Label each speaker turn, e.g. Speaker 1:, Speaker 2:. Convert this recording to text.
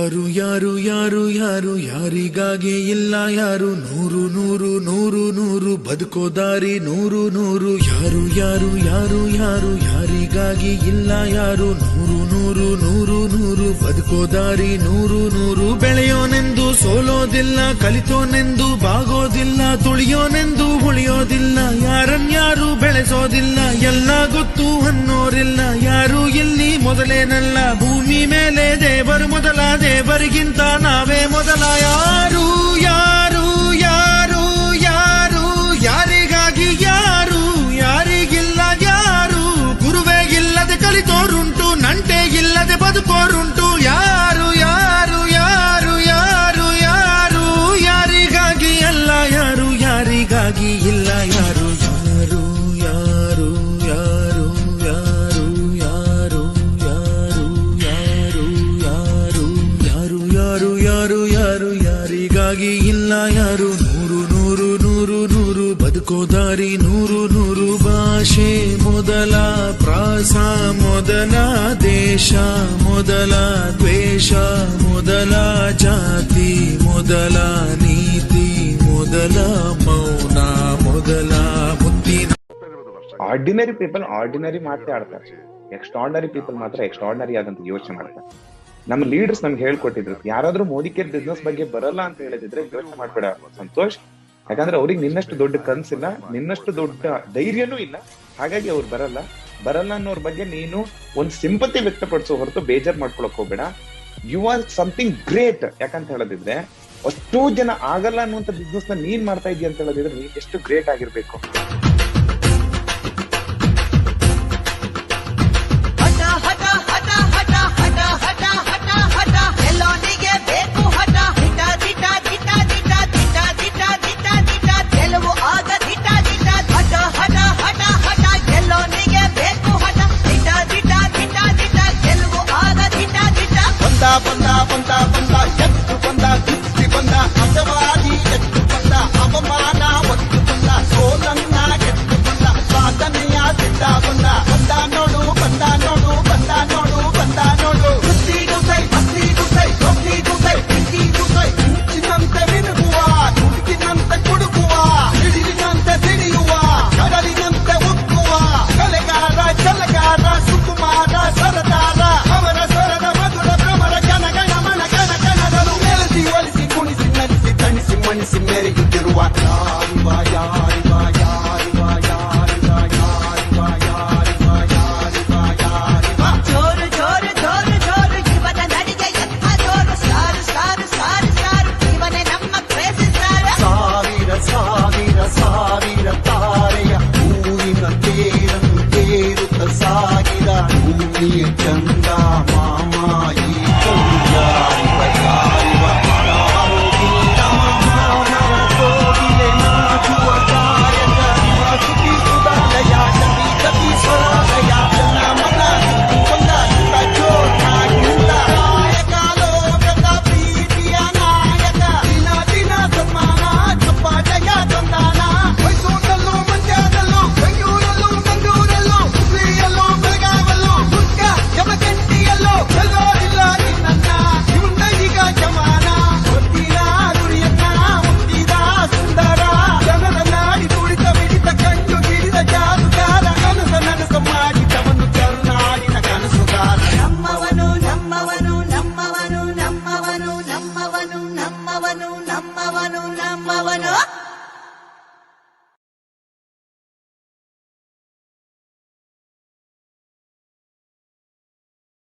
Speaker 1: ಯಾರು ಯಾರು ಯಾರು ಯಾರು ಯಾರಿಗಾಗಿ ಇಲ್ಲ ಯಾರು ನೂರು ನೂರು ನೂರು ನೂರು ಬದುಕೋ ದಾರಿ ನೂರು ನೂರು ಯಾರು ಯಾರು ಯಾರು ಯಾರು ಯಾರಿಗಾಗಿ ಇಲ್ಲ ಯಾರು ನೂರು ನೂರು ನೂರು ನೂರು ಬದುಕೋ ದಾರಿ ನೂರು ನೂರು ಬೆಳೆಯೋನೆಂದು ಸೋಲೋದಿಲ್ಲ ಕಲಿತೋನೆಂದು ಬಾಗೋದಿಲ್ಲ ತುಳಿಯೋನೆಂದು ಉಳಿಯೋದಿಲ್ಲ ಯಾರನ್ಯಾರು ಬೆಳೆಸೋದಿಲ್ಲ ಎಲ್ಲ ಗೊತ್ತು ಅನ್ನೋರಿಲ್ಲ ಯಾರು ಇಲ್ಲಿ ಮೊದಲೇನಲ್ಲ ಭೂಮಿ ಮೇಲೆ ದೇವರು ಮೊದಲ ದೇವರಿಗಿಂತ ನಾವೇ ಮೊದಲ ಯಾರು ಯಾರು ಯಾರು ಯಾರು ಯಾರಿಗಾಗಿ ಯಾರು ಯಾರಿಗಿಲ್ಲ ಯಾರು ಗುರುವೇ ಇಲ್ಲದೆ ಕಲಿತೋರುಂಟು ನಂಟೆ ಇಲ್ಲದೆ ಬದುಕೋರುಂಟು ಯಾರು ಯಾರು ಯಾರು ಯಾರು ಯಾರು ಯಾರಿಗಾಗಿ ಅಲ್ಲ ಯಾರು ಯಾರಿಗಾಗಿ ಇಲ್ಲ ಯಾರು ಯಾರು ಯಾರು ಯಾರು ಯಾರು ಯಾರು ಯಾರು ಯಾರು ಯಾರು ಯಾರು ಯಾರು ಯಾರಿಗಾಗಿ ಇಲ್ಲ ಯಾರು ನೂರು ನೂರು ನೂರು ನೂರು ಬದುಕೋ ದಾರಿ ನೂರು ನೂರು ಭಾಷೆ ಮೊದಲ ಪ್ರಾಸ ಮೊದಲ ದೇಶ ಮೊದಲ ದ್ವೇಷ ಮೊದಲ ಜಾತಿ ಮೊದಲ ನೀತಿ ಮೊದಲ ಮೌನ ಮೊದಲ ಮುತ್ತಿನ
Speaker 2: ಆರ್ಡಿನರಿ ಪೀಪಲ್ ಆರ್ಡಿನರಿ ಮಾತೇ ಆಡ್ತಾರೆ. ಎಕ್ಸ್ಟ್ರಾರ್ಡನರಿ ಪೀಪಲ್ ಮಾತ್ರ ಎಕ್ಸ್ಟ್ರಾರ್ಡನರಿ ಆದಂತ ಯೋಚನೆ ಮಾಡ್ತಾರೆ. ನಮ್ಮ ಲೀಡರ್ಸ್ ನಮ್ಗೆ ಹೇಳ್ಕೊಟ್ಟಿದ್ರು, ಯಾರಾದ್ರೂ ಮೋದಿ ಕೇರ್ ಬಿಸ್ನೆಸ್ ಬಗ್ಗೆ ಬರಲ್ಲ ಅಂತ ಹೇಳಿದ್ರೆ ಯೋಚನೆ ಮಾಡ್ಬೇಡ ಸಂತೋಷ್, ಯಾಕಂದ್ರೆ ಅವ್ರಿಗೆ ನಿನ್ನಷ್ಟು ದೊಡ್ಡ ಕನ್ಸಿಲ್ಲ, ನಿನ್ನಷ್ಟು ದೊಡ್ಡ ಧೈರ್ಯನೂ ಇಲ್ಲ, ಹಾಗಾಗಿ ಅವ್ರು ಬರಲ್ಲ ಅನ್ನೋರ್ ಬಗ್ಗೆ ನೀನು ಒಂದ್ ಸಿಂಪತಿ ವ್ಯಕ್ತಪಡಿಸೋ ಹೊರತು ಬೇಜಾರ್ ಮಾಡ್ಕೊಳಕ್ ಹೋಗ್ಬೇಡ. You are something great. ಯಾಕಂತ ಹೇಳದಿದ್ರೆ ಅಷ್ಟೋ ಜನ ಆಗಲ್ಲ ಅನ್ನುವಂತ ಬಿಸ್ನೆಸ್ ನ ನೀನ್ ಮಾಡ್ತಾ ಇದೀಯ ಅಂತ ಹೇಳದಿದ್ರೆ ನೀನ್ ಎಷ್ಟು ಗ್ರೇಟ್ ಆಗಿರ್ಬೇಕು.
Speaker 3: ನಮ್ಮವನು